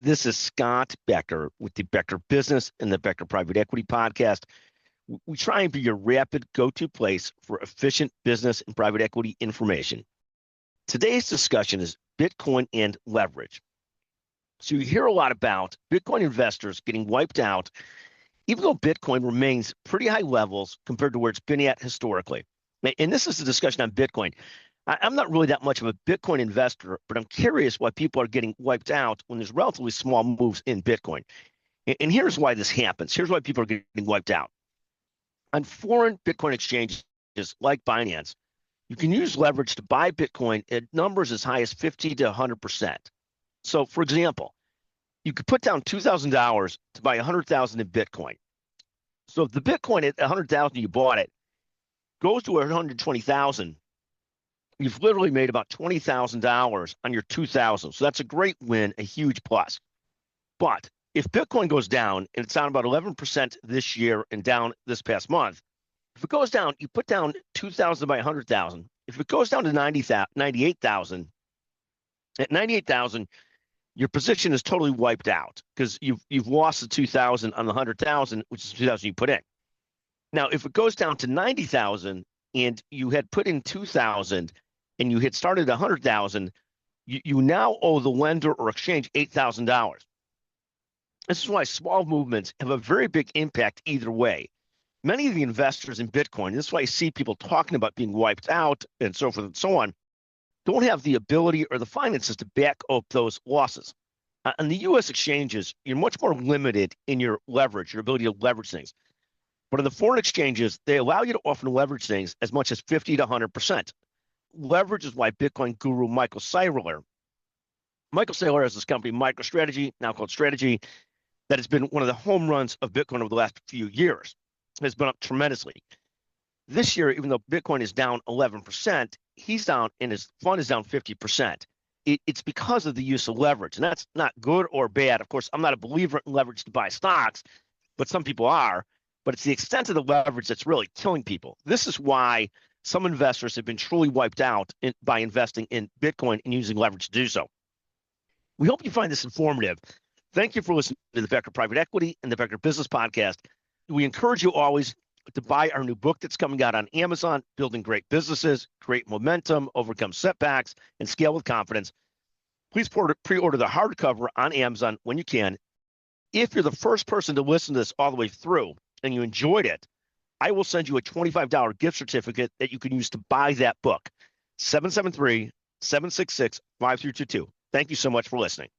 This is Scott Becker with the Becker Business and the Becker Private Equity Podcast. We try and be your rapid go-to place for efficient business and private equity information. Today's discussion is Bitcoin and leverage. So you hear a lot about Bitcoin investors getting wiped out, even though Bitcoin remains pretty high levels compared to where it's been at historically. And this is a discussion on Bitcoin. I'm not really that much of a Bitcoin investor, but I'm curious why people are getting wiped out when there's relatively small moves in Bitcoin. And here's why this happens. Here's why people are getting wiped out. On foreign Bitcoin exchanges like Binance, you can use leverage to buy Bitcoin at numbers as high as 50 to 100%. So, for example, you could put down $2,000 to buy 100,000 in Bitcoin. So if the Bitcoin at 100,000 you bought it goes to 120,000, you've literally made about $20,000 on your 2,000. So that's a great win, a huge plus. But if Bitcoin goes down, and it's down about 11% this year and down this past month, if it goes down, you put down 2,000 by 100,000. If it goes down to 98,000, at 98,000, your position is totally wiped out because you've lost the 2,000 on the 100,000, which is 2,000 you put in. Now, if it goes down to 90,000 and you had put in 2,000 and you had started 100,000, you now owe the lender or exchange $8,000. This is why small movements have a very big impact either way. Many of the investors in Bitcoin, this is why I see people talking about being wiped out and so forth and so on, don't have the ability or the finances to back up those losses. On the U.S. exchanges, you're much more limited in your leverage, your ability to leverage things. But on the foreign exchanges, they allow you to often leverage things as much as 50 to 100%. Leverage is why Bitcoin guru Michael Saylor has this company, MicroStrategy, now called Strategy, that has been one of the home runs of Bitcoin over the last few years. It has been up tremendously. This year, even though Bitcoin is down 11%, he's down and his fund is down 50%. It's because of the use of leverage, and that's not good or bad. Of course, I'm not a believer in leverage to buy stocks, but some people are. But it's the extent of the leverage that's really killing people. This is why some investors have been truly wiped out by investing in Bitcoin and using leverage to do so. We hope you find this informative. Thank you for listening to the Becker Private Equity and the Becker Business Podcast. We encourage you always to buy our new book that's coming out on Amazon, Building Great Businesses, Create Momentum, Overcome Setbacks, and Scale with Confidence. Please pre-order the hardcover on Amazon when you can. If you're the first person to listen to this all the way through and you enjoyed it, I will send you a $25 gift certificate that you can use to buy that book. 773-766-5322. Thank you so much for listening.